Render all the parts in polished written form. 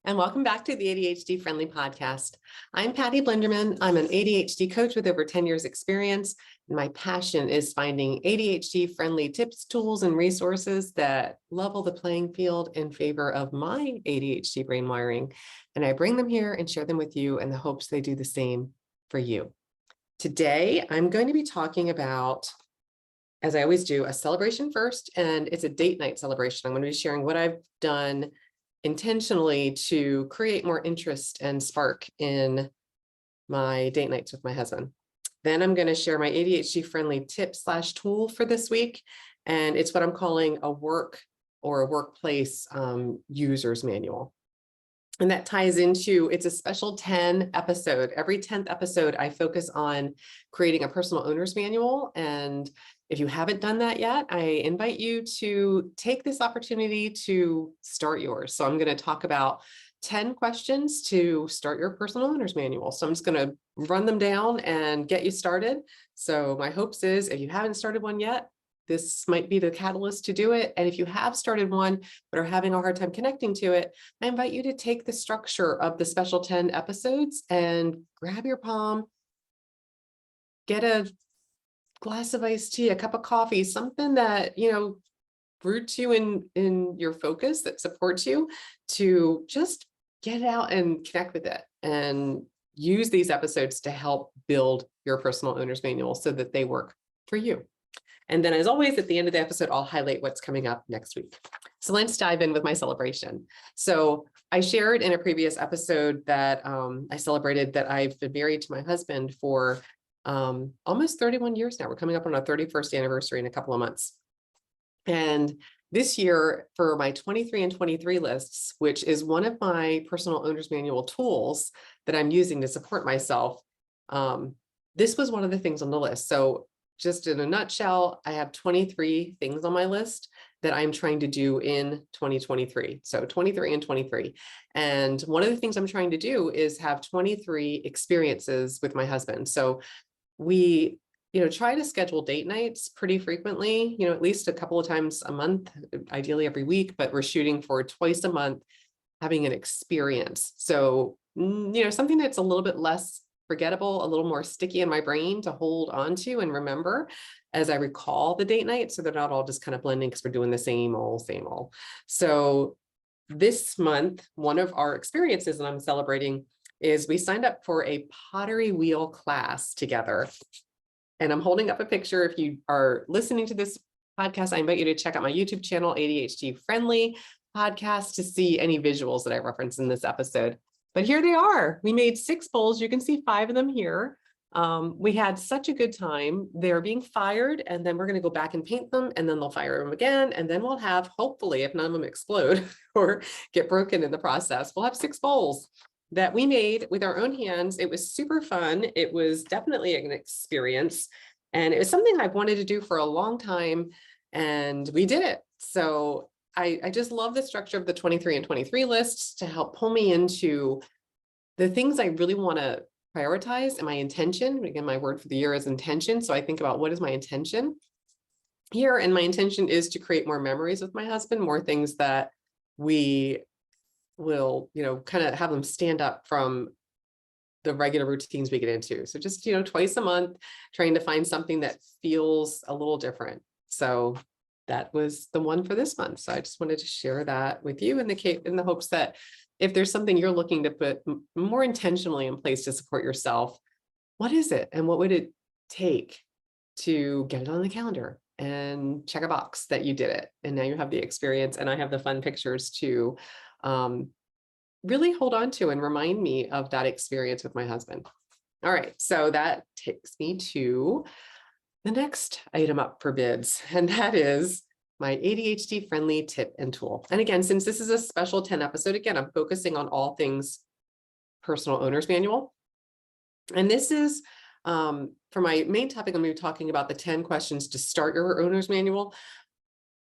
and welcome back to the ADHD-Friendly podcast. I'm Patty Blinderman. I'm an ADHD coach with over 10 years experience, and my passion is finding ADHD-friendly tips, tools, and resources that level the playing field in favor of my ADHD brain wiring, and I bring them here and share them with you in the hopes they do the same for you. Today, I'm going to be talking about, as I always do, a celebration first, and it's a date night celebration. I'm going to be sharing what I've done intentionally to create more interest and spark in my date nights with my husband. Then I'm going to share my ADHD-friendly tip/tool for this week, and it's what I'm calling a work or a workplace user's manual. And that ties into, it's a special 10 episode. Every 10th episode, I focus on creating a personal owner's manual. And if you haven't done that yet, I invite you to take this opportunity to start yours. So I'm going to talk about 10 questions to start your personal owner's manual. So I'm just going to run them down and get you started. So my hopes is if you haven't started one yet, this might be the catalyst to do it. And if you have started one, but are having a hard time connecting to it, I invite you to take the structure of the special 10 episodes and grab your POM, get a glass of iced tea, a cup of coffee, something that, roots you in your focus, that supports you to just get out and connect with it and use these episodes to help build your personal owner's manual so that they work for you. And then, as always, at the end of the episode, I'll highlight what's coming up next week. So let's dive in with my celebration. So I shared in a previous episode that I celebrated that I've been married to my husband for almost 31 years now. We're coming up on our 31st anniversary in a couple of months. And this year, for my 23 and 23 lists, which is one of my personal owner's manual tools that I'm using to support myself, this was one of the things on the list. So just in a nutshell, I have 23 things on my list that I'm trying to do in 2023. So 23 and 23. And one of the things I'm trying to do is have 23 experiences with my husband. So we, try to schedule date nights pretty frequently, at least a couple of times a month, ideally every week, but we're shooting for twice a month, having an experience. So, something that's a little bit less forgettable, a little more sticky in my brain to hold on to and remember as I recall the date night, so they're not all just kind of blending because we're doing the same old. So this month, one of our experiences that I'm celebrating is we signed up for a pottery wheel class together. And I'm holding up a picture. If you are listening to this podcast, I invite you to check out my YouTube channel, ADHD-Friendly podcast, to see any visuals that I reference in this episode. But here they are. We made 6 bowls. You can see 5 of them here. We had such a good time. They're being fired, and then we're going to go back and paint them, and then they'll fire them again. And then we'll have, hopefully, if none of them explode or get broken in the process, we'll have 6 bowls that we made with our own hands. It was super fun. It was definitely an experience. And it was something I've wanted to do for a long time, and we did it. So I just love the structure of the 23 and 23 lists to help pull me into the things I really want to prioritize and my intention. Again, my word for the year is intention. So I think about what is my intention here. And my intention is to create more memories with my husband, more things that we will, kind of have them stand up from the regular routines we get into. So just, twice a month, trying to find something that feels a little different. So that was the one for this month. So I just wanted to share that with you in the hopes that if there's something you're looking to put more intentionally in place to support yourself, what is it? And what would it take to get it on the calendar and check a box that you did it? And now you have the experience, and I have the fun pictures to really hold on to and remind me of that experience with my husband. All right, so that takes me to the next item up for bids, and that is my ADHD-friendly tip and tool. And again, since this is a special 10 episode, again, I'm focusing on all things personal owner's manual. And this is, for my main topic, I'm going to be talking about the 10 questions to start your owner's manual.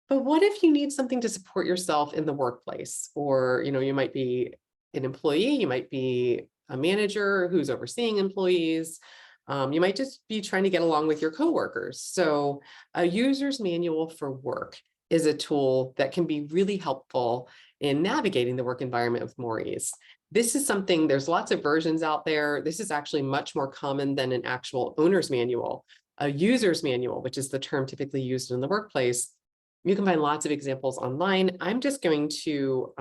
But what if you need something to support yourself in the workplace? Or, you might be an employee, you might be a manager who's overseeing employees. You might just be trying to get along with your coworkers. So a user's manual for work is a tool that can be really helpful in navigating the work environment with more ease. This is something, there's lots of versions out there. This is actually much more common than an actual owner's manual. A user's manual, which is the term typically used in the workplace. You can find lots of examples online. I'm just going to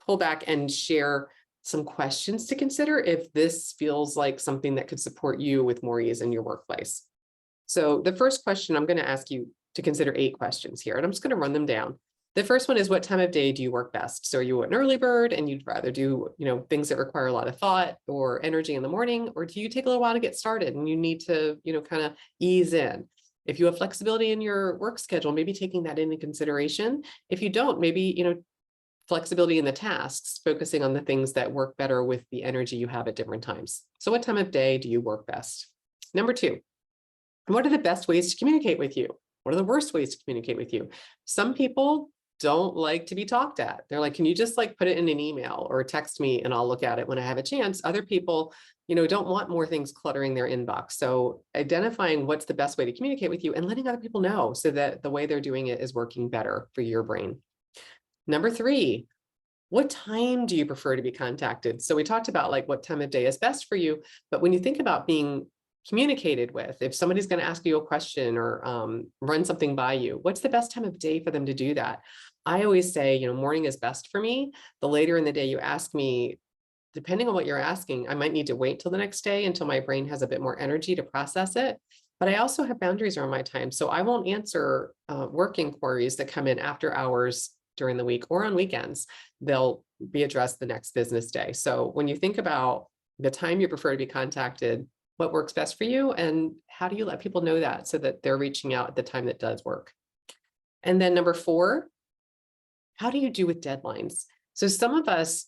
pull back and share some questions to consider if this feels like something that could support you with more ease in your workplace. So the first question, I'm going to ask you to consider 8 questions here, and I'm just going to run them down. The first one is, what time of day do you work best? So are you an early bird and you'd rather do, things that require a lot of thought or energy in the morning, or do you take a little while to get started and you need to, kind of ease in? If you have flexibility in your work schedule, maybe taking that into consideration. If you don't, maybe, flexibility in the tasks, focusing on the things that work better with the energy you have at different times. So what time of day do you work best? Number 2, what are the best ways to communicate with you? What are the worst ways to communicate with you? Some people don't like to be talked at. They're like, can you just put it in an email or text me and I'll look at it when I have a chance? Other people, don't want more things cluttering their inbox. So identifying what's the best way to communicate with you and letting other people know so that the way they're doing it is working better for your brain. Number 3, what time do you prefer to be contacted? So we talked about what time of day is best for you, but when you think about being communicated with, if somebody's going to ask you a question or run something by you, what's the best time of day for them to do that? I always say, morning is best for me. The later in the day you ask me, depending on what you're asking, I might need to wait till the next day until my brain has a bit more energy to process it. But I also have boundaries around my time. So I won't answer work inquiries that come in after hours during the week or on weekends. They'll be addressed the next business day. So when you think about the time you prefer to be contacted, what works best for you, and how do you let people know that so that they're reaching out at the time that does work? And then number 4, how do you do with deadlines? So some of us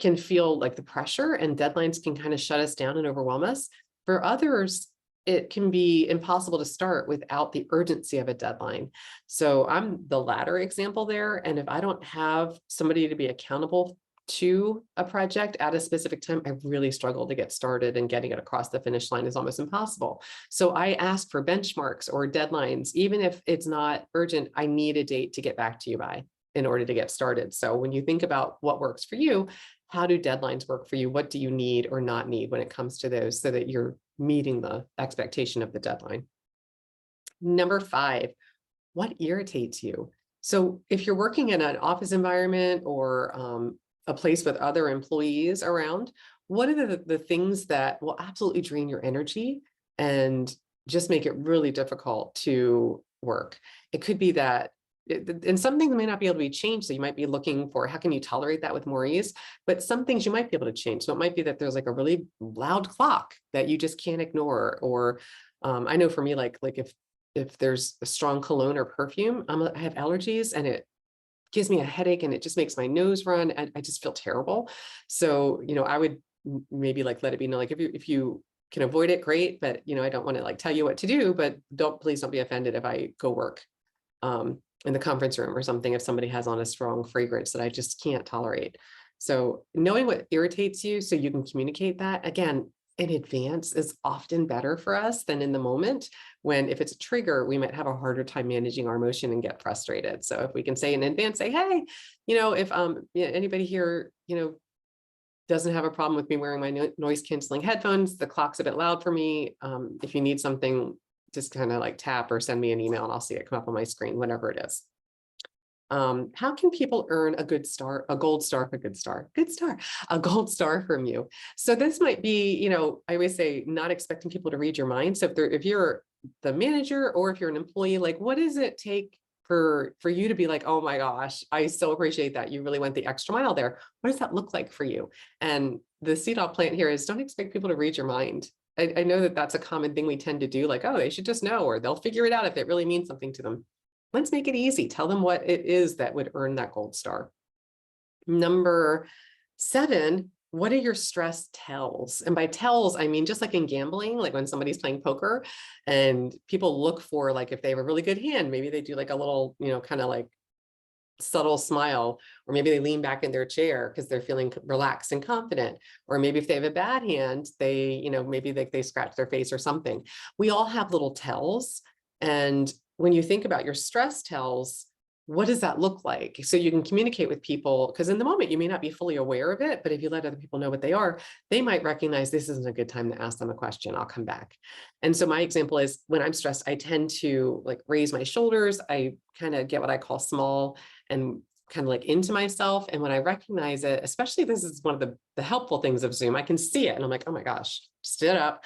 can feel like the pressure and deadlines can kind of shut us down and overwhelm us. For others, it can be impossible to start without the urgency of a deadline. So I'm the latter example there. And if I don't have somebody to be accountable to a project at a specific time, I really struggle to get started, and getting it across the finish line is almost impossible. So I ask for benchmarks or deadlines. Even if it's not urgent, I need a date to get back to you by in order to get started. So when you think about what works for you, how do deadlines work for you? What do you need or not need when it comes to those so that you're meeting the expectation of the deadline? Number 5, what irritates you? So if you're working in an office environment or a place with other employees around, what are the things that will absolutely drain your energy and just make it really difficult to work? It could be that, and some things may not be able to be changed. So you might be looking for, how can you tolerate that with more ease? But some things you might be able to change. So it might be that there's a really loud clock that you just can't ignore. Or I know for me, if there's a strong cologne or perfume, I have allergies and it gives me a headache and it just makes my nose run. And I just feel terrible. So, I would maybe let it be known, if you can avoid it, great. But, I don't want to tell you what to do, but please don't be offended if I go work in the conference room or something, if somebody has on a strong fragrance that I just can't tolerate. So knowing what irritates you so you can communicate that, again, in advance is often better for us than in the moment, when if it's a trigger, we might have a harder time managing our emotion and get frustrated. So if we can say in advance, say, hey, if anybody here, doesn't have a problem with me wearing my noise canceling headphones, the clock's a bit loud for me. If you need something, just kind of tap or send me an email and I'll see it come up on my screen, whatever it is. How can people earn a gold star from you? So this might be, I always say, not expecting people to read your mind. So if you're the manager or if you're an employee, what does it take for you to be oh my gosh, I so appreciate that you really went the extra mile there. What does that look like for you? And the seed off plant here is, don't expect people to read your mind. I know that that's a common thing we tend to do, oh, they should just know, or they'll figure it out if it really means something to them. Let's make it easy. Tell them what it is that would earn that gold star. Number 7, what are your stress tells? And by tells, I mean, just like in gambling, when somebody's playing poker and people look for, if they have a really good hand, maybe they do a little, kind of subtle smile, or maybe they lean back in their chair because they're feeling relaxed and confident. Or maybe if they have a bad hand, they, maybe they scratch their face or something. We all have little tells. And when you think about your stress tells, what does that look like? So you can communicate with people, because in the moment you may not be fully aware of it, but if you let other people know what they are, they might recognize this isn't a good time to ask them a question. I'll come back. And so my example is when I'm stressed, I tend to like raise my shoulders. I kind of get what I call small and kind of like into myself. And when I recognize it, especially this is one of the helpful things of Zoom, I can see it and I'm like, oh my gosh, stood up.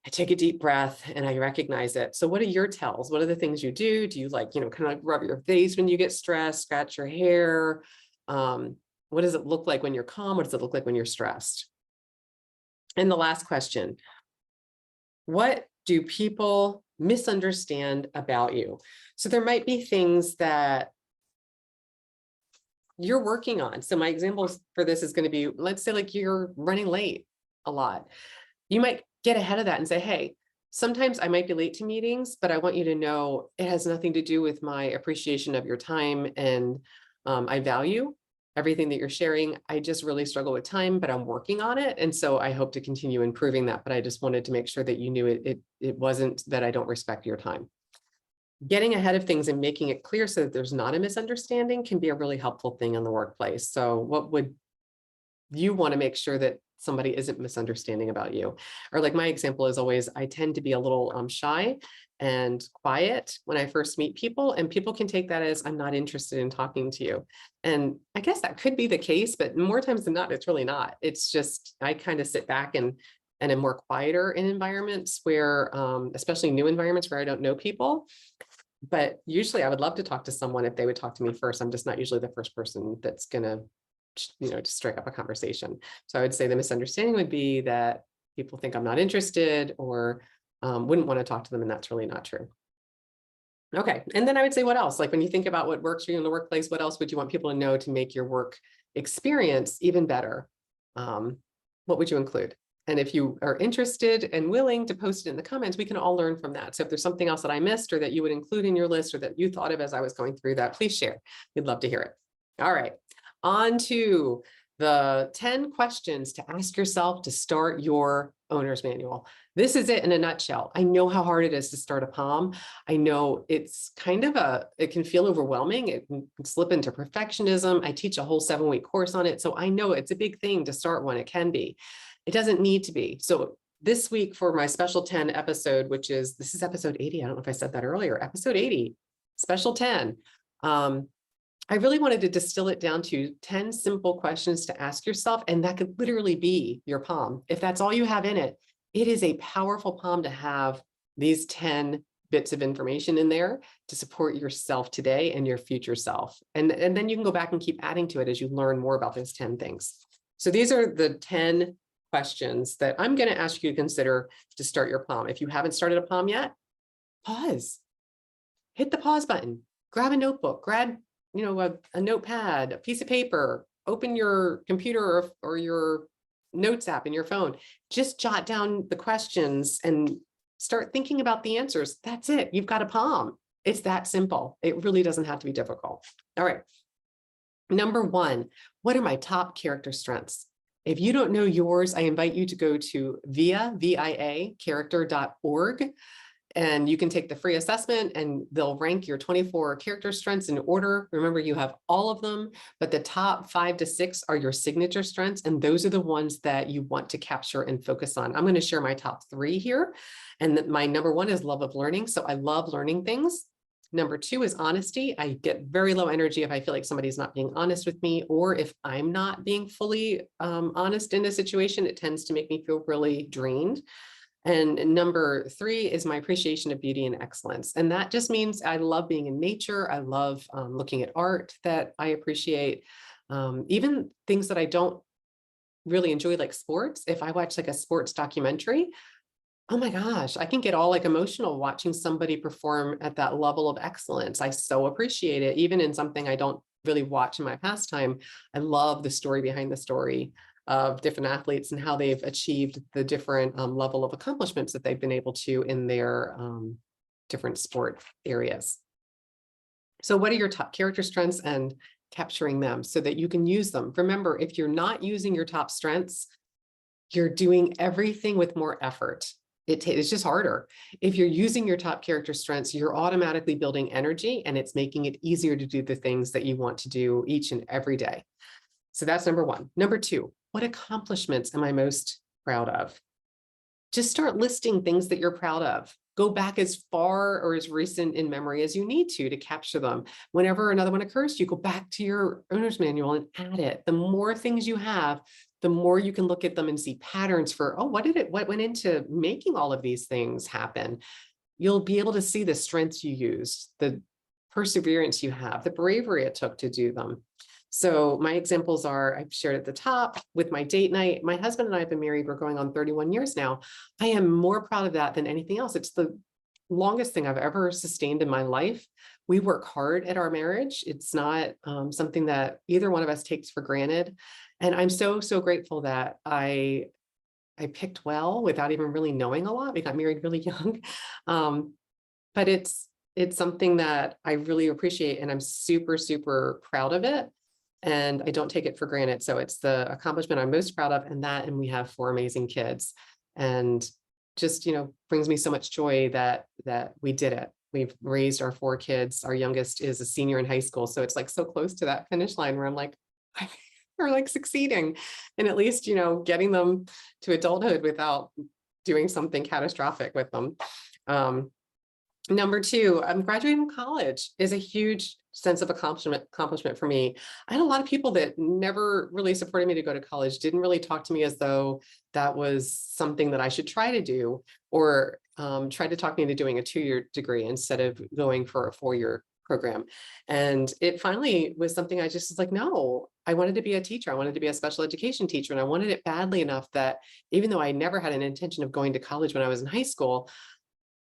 I take a deep breath and I recognize it. So what are your tells? What are the things you do? Do you like, kind of like rub your face when you get stressed, scratch your hair? What does it look like when you're calm? What does it look like when you're stressed? And the last question, what do people misunderstand about you? So there might be things that you're working on. So my examples for this is going to be, let's say like you're running late a lot. You might get ahead of that and say, hey, sometimes I might be late to meetings, but I want you to know it has nothing to do with my appreciation of your time. And I value everything that you're sharing. I just really struggle with time, but I'm working on it. And so I hope to continue improving that. But I just wanted to make sure that you knew it wasn't that I don't respect your time. Getting ahead of things and making it clear so that there's not a misunderstanding can be a really helpful thing in the workplace. So what would you want to make sure that somebody isn't misunderstanding about you? Or like my example is always, I tend to be a little shy and quiet when I first meet people, and people can take that as I'm not interested in talking to you. And I guess that could be the case, but more times than not, it's really not. It's just, I kind of sit back and am more quieter in environments where, especially new environments where I don't know people. But usually I would love to talk to someone if they would talk to me first. I'm just not usually the first person that's going to to strike up a conversation. So I would say the misunderstanding would be that people think I'm not interested or wouldn't want to talk to them. And that's really not true. Okay. And then I would say, what else? Like when you think about what works for you in the workplace, what else would you want people to know to make your work experience even better? What would you include? And if you are interested and willing to post it in the comments, we can all learn from that. So if there's something else that I missed or that you would include in your list or that you thought of as I was going through that, please share. We'd love to hear it. All right. On to the 10 questions to ask yourself to start your owner's manual. This is it in a nutshell. I know how hard it is to start a POM. I know it's kind of it can feel overwhelming. It can slip into perfectionism. I teach a whole 7-week course on it. So I know it's a big thing to start one. It can be. It doesn't need to be. So this week for my special 10 episode, this is episode 80. I don't know if I said that earlier, episode 80, special 10. I really wanted to distill it down to 10 simple questions to ask yourself, and that could literally be your POM. If that's all you have in it, it is a powerful POM to have these 10 bits of information in there to support yourself today and your future self. And then you can go back and keep adding to it as you learn more about those 10 things. So these are the 10 questions that I'm going to ask you to consider to start your POM. If you haven't started a POM yet, pause. Hit the pause button. Grab a notebook. Grab a notepad, a piece of paper, open your computer or your notes app in your phone. Just jot down the questions and start thinking about the answers. That's it. You've got a POM. It's that simple. It really doesn't have to be difficult. All right. Number 1, what are my top character strengths? If you don't know yours, I invite you to go to VIA character.org. And you can take the free assessment and they'll rank your 24 character strengths in order. Remember, you have all of them, but the top 5 to 6 are your signature strengths. And those are the ones that you want to capture and focus on. I'm going to share my top 3 here. And my number 1 is love of learning. So I love learning things. Number 2 is honesty. I get very low energy if I feel like somebody's not being honest with me, or if I'm not being fully honest in a situation, it tends to make me feel really drained. And number 3 is my appreciation of beauty and excellence. And that just means I love being in nature. I love looking at art that I appreciate. Even things that I don't really enjoy, like sports. If I watch like a sports documentary, oh my gosh, I can get all like emotional watching somebody perform at that level of excellence. I so appreciate it. Even in something I don't really watch in my pastime, I love the story behind the story of different athletes and how they've achieved the different level of accomplishments that they've been able to in their different sport areas. So what are your top character strengths and capturing them so that you can use them? Remember, if you're not using your top strengths, you're doing everything with more effort. It's just harder. If you're using your top character strengths, you're automatically building energy, and it's making it easier to do the things that you want to do each and every day. So that's number one. Number two, what accomplishments am I most proud of? Just start listing things that you're proud of. Go back as far or as recent in memory as you need to capture them. Whenever another one occurs, you go back to your owner's manual and add it. The more things you have, the more you can look at them and see patterns for, oh, what went into making all of these things happen? You'll be able to see the strengths you used, the perseverance you have, the bravery it took to do them. So my examples are, I've shared at the top with my date night. My husband and I have been married, we're going on 31 years now. I am more proud of that than anything else. It's the longest thing I've ever sustained in my life. We work hard at our marriage. It's not something that either one of us takes for granted. And I'm so, so grateful that I picked well without even really knowing a lot. We got married really young. But it's something that I really appreciate, and I'm super, super proud of it. And I don't take it for granted. So it's the accomplishment I'm most proud of, and we have 4 amazing kids, and just, brings me so much joy that we did it. We've raised our 4 kids. Our youngest is a senior in high school. So it's like so close to that finish line where I'm like, we're like succeeding, and at least, getting them to adulthood without doing something catastrophic with them. Number 2, graduating from college is a huge sense of accomplishment for me. I had a lot of people that never really supported me to go to college, didn't really talk to me as though that was something that I should try to do, or tried to talk me into doing a 2-year degree instead of going for a 4-year program. And it finally was something I just was like, no, I wanted to be a teacher. I wanted to be a special education teacher. And I wanted it badly enough that even though I never had an intention of going to college when I was in high school,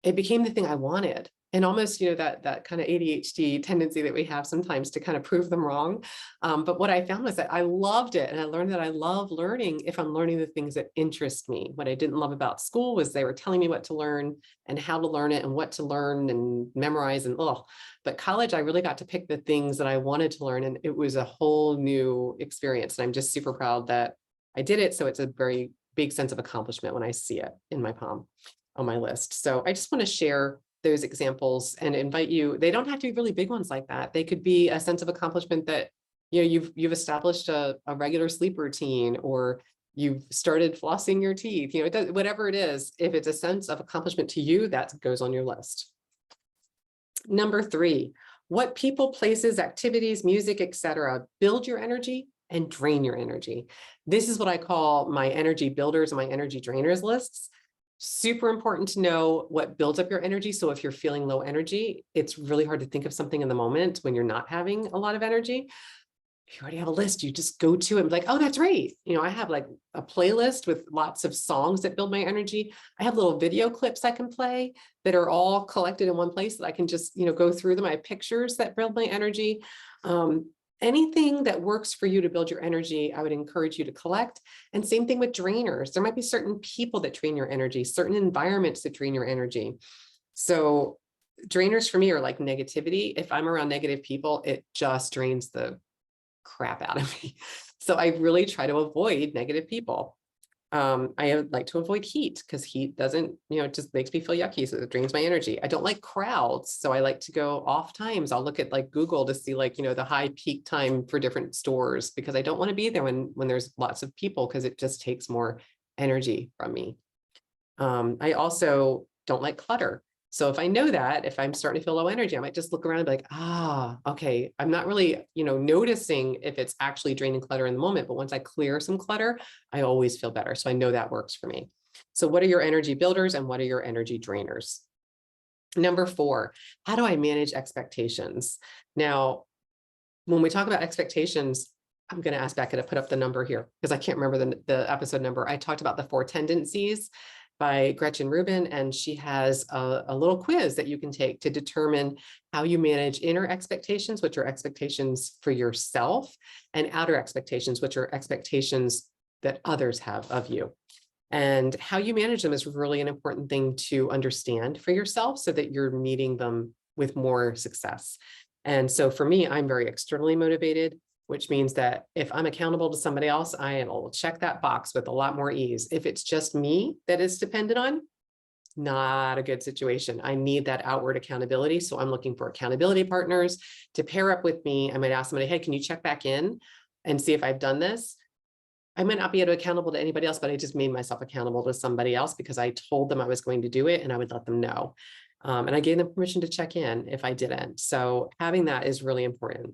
it became the thing I wanted. And almost, that kind of ADHD tendency that we have sometimes to kind of prove them wrong. But what I found was that I loved it. And I learned that I love learning if I'm learning the things that interest me. What I didn't love about school was they were telling me what to learn and how to learn it and what to learn and memorize and But college, I really got to pick the things that I wanted to learn. And it was a whole new experience. And I'm just super proud that I did it. So it's a very big sense of accomplishment when I see it in my POM on my list. So I just want to share those examples and invite you. They don't have to be really big ones like that. They could be a sense of accomplishment that, you've established a regular sleep routine, or you've started flossing your teeth, whatever it is. If it's a sense of accomplishment to you, that goes on your list. Number 3, what people, places, activities, music, etc. build your energy and drain your energy. This is what I call my energy builders and my energy drainers lists. Super important to know what builds up your energy. So if you're feeling low energy, it's really hard to think of something in the moment when you're not having a lot of energy. If you already have a list, you just go to it and be like, oh, that's right. I have like a playlist with lots of songs that build my energy. I have little video clips I can play that are all collected in one place that I can just, go through them. I have pictures that build my energy. Anything that works for you to build your energy, I would encourage you to collect. And same thing with drainers. There might be certain people that drain your energy, certain environments that drain your energy. So drainers for me are like negativity. If I'm around negative people, it just drains the crap out of me. So I really try to avoid negative people. I like to avoid heat because heat doesn't, it just makes me feel yucky. So it drains my energy. I don't like crowds. So I like to go off times. I'll look at like Google to see like, the high peak time for different stores, because I don't want to be there when there's lots of people, because it just takes more energy from me. I also don't like clutter. So if I know that, if I'm starting to feel low energy, I might just look around and be like, okay, I'm not really, noticing if it's actually draining clutter in the moment, but once I clear some clutter, I always feel better. So I know that works for me. So what are your energy builders and what are your energy drainers? Number 4, how do I manage expectations? Now, when we talk about expectations, I'm going to ask Becca to put up the number here because I can't remember the episode number. I talked about the 4 tendencies by Gretchen Rubin, and she has a little quiz that you can take to determine how you manage inner expectations, which are expectations for yourself, and outer expectations, which are expectations that others have of you. And how you manage them is really an important thing to understand for yourself so that you're meeting them with more success. And so for me, I'm very externally motivated, which means that if I'm accountable to somebody else, I will check that box with a lot more ease. If it's just me that is dependent on, not a good situation. I need that outward accountability. So I'm looking for accountability partners to pair up with me. I might ask somebody, hey, can you check back in and see if I've done this? I might not be accountable to anybody else, but I just made myself accountable to somebody else because I told them I was going to do it and I would let them know. And I gave them permission to check in if I didn't. So having that is really important.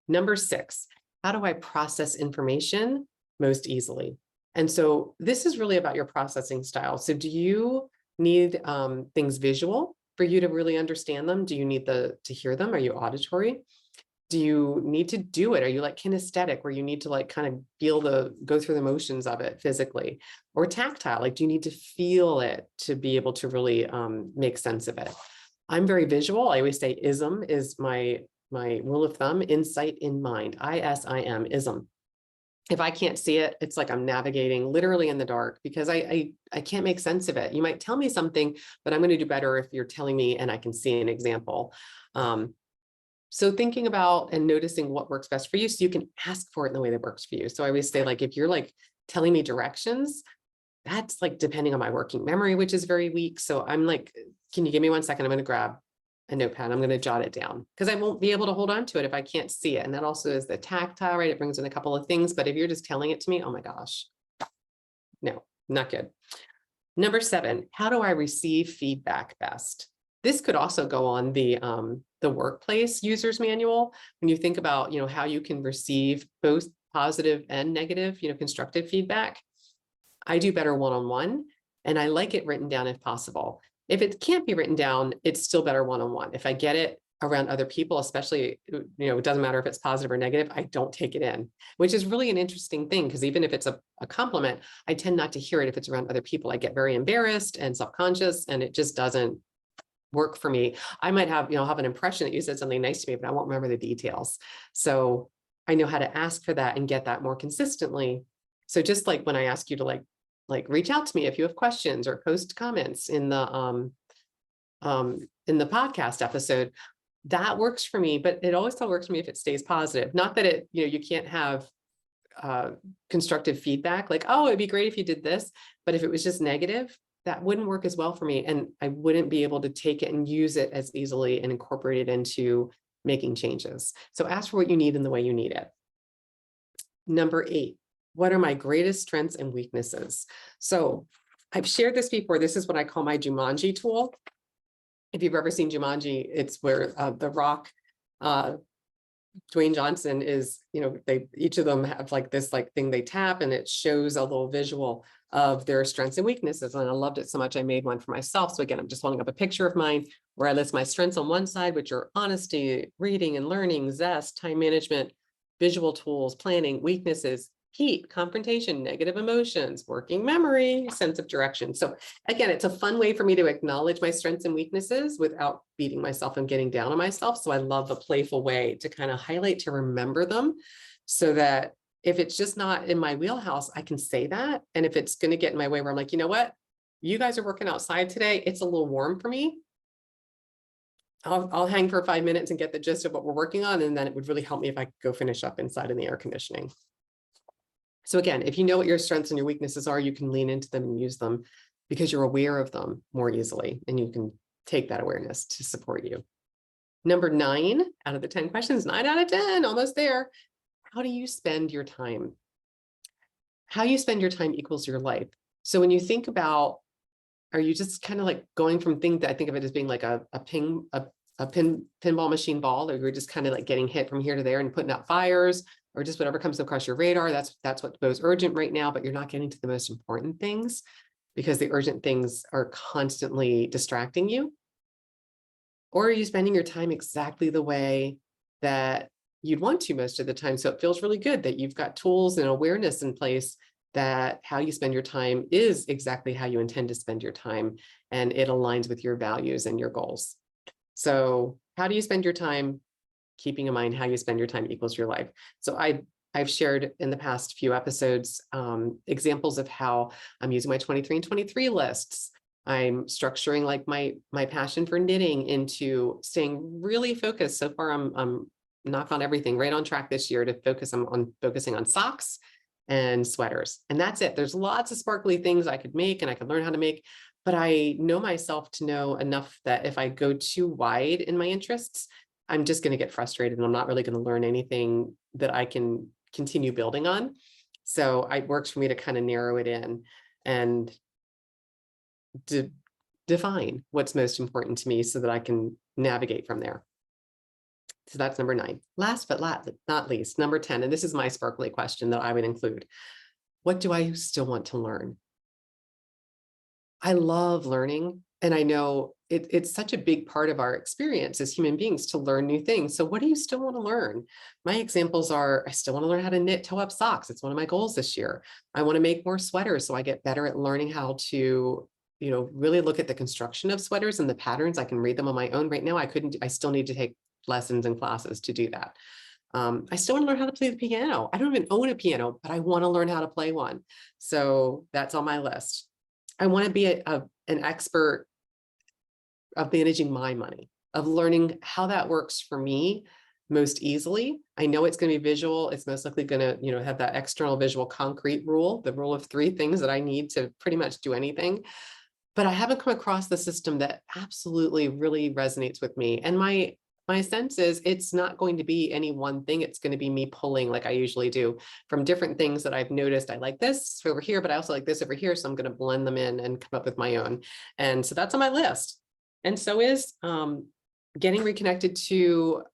Number 6, how do I process information most easily? And so this is really about your processing style. So do you need things visual for you to really understand them? Do you need to hear them? Are you auditory? Do you need to do it? Are you like kinesthetic where you need to like kind of go through the motions of it physically, or tactile? Like, do you need to feel it to be able to really make sense of it? I'm very visual. I always say ISM is my rule of thumb, insight in mind, ISIM, ISM. If I can't see it, it's like I'm navigating literally in the dark because I can't make sense of it. You might tell me something, but I'm going to do better if you're telling me and I can see an example. So thinking about and noticing what works best for you so you can ask for it in the way that works for you. So I always say, like, if you're like telling me directions, that's like depending on my working memory, which is very weak. So I'm like, can you give me 1 second? I'm going to grab a notepad. I'm going to jot it down because I won't be able to hold on to it if I can't see it. And that also is the tactile, right? It brings in a couple of things, but if you're just telling it to me, oh my gosh, no, not good. Number 7, how do I receive feedback best? This could also go on the workplace user's manual. When you think about, you know, how you can receive both positive and negative, you know, constructive feedback. I do better one-on-one, and I like it written down if possible. If it can't be written down, it's still better one-on-one. If I get it around other people, especially, you know, it doesn't matter if it's positive or negative, I don't take it in, which is really an interesting thing because even if it's a compliment, I tend not to hear it if it's around other people. I get very embarrassed and self-conscious, and it just doesn't work for me. I might have, you know, have an impression that you said something nice to me, but I won't remember the details. So I know how to ask for that and get that more consistently. So just like when I ask you to like reach out to me if you have questions or post comments in the podcast episode, that works for me, but it always still works for me if it stays positive. Not that it, you know, you can't have constructive feedback, like, oh, it'd be great if you did this, but if it was just negative, that wouldn't work as well for me. And I wouldn't be able to take it and use it as easily and incorporate it into making changes. So ask for what you need in the way you need it. Number 8, what are my greatest strengths and weaknesses? So I've shared this before. This is what I call my Jumanji tool. If you've ever seen Jumanji, it's where The Rock, Dwayne Johnson is, you know, each of them have like this like thing they tap and it shows a little visual of their strengths and weaknesses. And I loved it so much, I made one for myself. So again, I'm just holding up a picture of mine where I list my strengths on one side, which are honesty, reading and learning, zest, time management, visual tools, planning, weaknesses, heat, confrontation, negative emotions, working memory, sense of direction. So again, it's a fun way for me to acknowledge my strengths and weaknesses without beating myself and getting down on myself. So I love a playful way to kind of highlight, to remember them so that if it's just not in my wheelhouse, I can say that. And if it's going to get in my way where I'm like, you know what, you guys are working outside today, it's a little warm for me. I'll hang for 5 minutes and get the gist of what we're working on. And then it would really help me if I could go finish up inside in the air conditioning. So again, if you know what your strengths and your weaknesses are, you can lean into them and use them because you're aware of them more easily, and you can take that awareness to support you. Number 9 out of the 10 questions, 9 out of 10, almost there. How do you spend your time? How you spend your time equals your life. So when you think about, are you just kind of like going from things that I think of it as being like a pinball machine ball, or you're just kind of like getting hit from here to there and putting out fires, or just whatever comes across your radar, that's what's most urgent right now, but you're not getting to the most important things because the urgent things are constantly distracting you? Or are you spending your time exactly the way that you'd want to most of the time? So it feels really good that you've got tools and awareness in place that how you spend your time is exactly how you intend to spend your time, and it aligns with your values and your goals. So how do you spend your time? Keeping in mind how you spend your time equals your life. So I've shared in the past few episodes examples of how I'm using my 23 and 23 lists. I'm structuring like my passion for knitting into staying really focused. So far, I'm knock on everything, right on track this year to focus. I'm on focusing on socks and sweaters, and that's it. There's lots of sparkly things I could make and I could learn how to make, but I know myself to know enough that if I go too wide in my interests, I'm just going to get frustrated and I'm not really going to learn anything that I can continue building on. So it works for me to kind of narrow it in and define what's most important to me so that I can navigate from there. So that's number 9. Last but not least, number 10, and this is my sparkly question that I would include. What do I still want to learn? I love learning, and I know it's such a big part of our experience as human beings to learn new things. So what do you still want to learn? My examples are, I still want to learn how to knit toe-up socks. It's one of my goals this year. I want to make more sweaters so I get better at learning how to, really look at the construction of sweaters and the patterns. I can read them on my own. Right now, I still need to take lessons and classes to do that. I still want to learn how to play the piano. I don't even own a piano, but I want to learn how to play one. So that's on my list. I want to be an expert of managing my money, of learning how that works for me most easily. I know it's going to be visual. It's most likely going to, have that external visual concrete rule, the rule of 3 things that I need to pretty much do anything. But I haven't come across the system that absolutely really resonates with me. And my sense is it's not going to be any one thing. It's going to be me pulling, like I usually do, from different things that I've noticed. I like this over here, but I also like this over here. So I'm going to blend them in and come up with my own. And so that's on my list. And so is getting reconnected to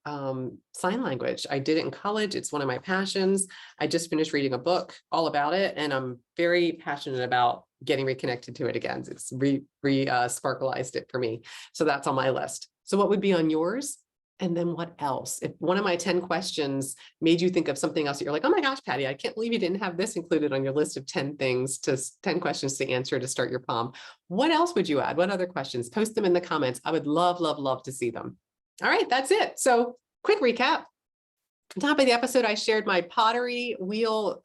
sign language. I did it in college. It's one of my passions. I just finished reading a book all about it, and I'm very passionate about getting reconnected to it again. It's sparkleized it for me. So that's on my list. So what would be on yours? And then what else? If one of my 10 questions made you think of something else that you're like, oh my gosh, Patty, I can't believe you didn't have this included on your list of 10 questions to answer to start your POM. What else would you add? What other questions? Post them in the comments. I would love, love, love to see them. All right, that's it. So quick recap. Top of the episode, I shared my pottery wheel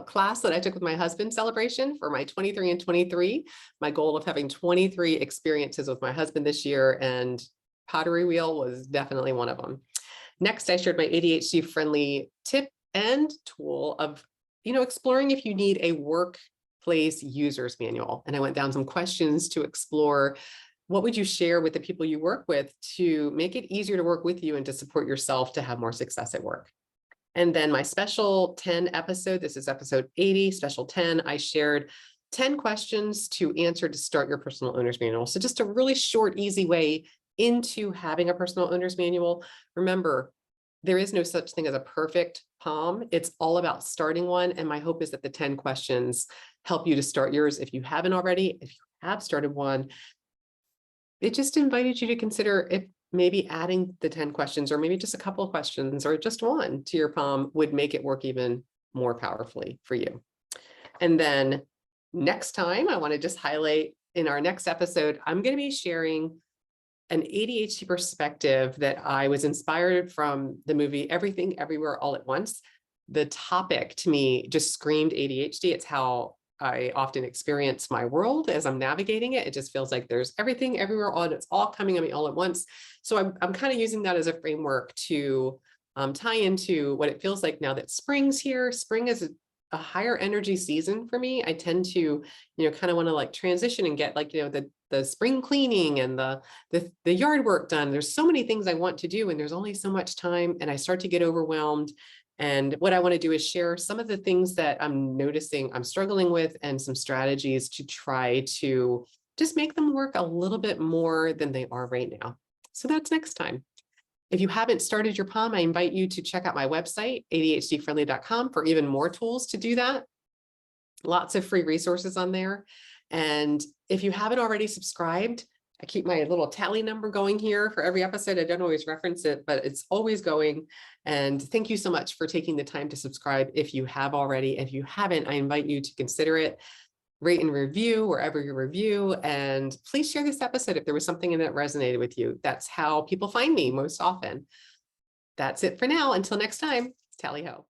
class that I took with my husband celebration for my 23 and 23, my goal of having 23 experiences with my husband this year, and pottery wheel was definitely one of them. Next, I shared my ADHD-friendly tip and tool of, exploring if you need a workplace user's manual. And I went down some questions to explore what would you share with the people you work with to make it easier to work with you and to support yourself to have more success at work. And then my special 10 episode, this is episode 80, special 10, I shared 10 questions to answer to start your personal owner's manual. So just a really short, easy way into having a personal owner's manual. Remember, there is no such thing as a perfect POM. It's all about starting one. And my hope is that the 10 questions help you to start yours. If you haven't already, if you have started one, it just invited you to consider if maybe adding the 10 questions, or maybe just a couple of questions, or just one to your POM would make it work even more powerfully for you. And then next time, I want to just highlight in our next episode, I'm going to be sharing an ADHD perspective that I was inspired from the movie Everything Everywhere All at Once. The topic to me just screamed ADHD. It's how I often experience my world as I'm navigating it. It just feels like there's everything everywhere, it's all coming at me all at once. So I'm kind of using that as a framework to tie into what it feels like now that spring's here. Spring is a higher energy season for me. I tend to, kind of want to like transition and get like, the spring cleaning and the yard work done. There's so many things I want to do, and there's only so much time, and I start to get overwhelmed. And what I want to do is share some of the things that I'm noticing I'm struggling with and some strategies to try to just make them work a little bit more than they are right now. So that's next time. If you haven't started your POM, I invite you to check out my website, ADHD-Friendly.com, for even more tools to do that. Lots of free resources on there. And if you haven't already subscribed, I keep my little tally number going here for every episode. I don't always reference it, but it's always going. And thank you so much for taking the time to subscribe if you have already. If you haven't, I invite you to consider it. Rate and review wherever you review. And please share this episode if there was something in it that resonated with you. That's how people find me most often. That's it for now. Until next time, tally ho.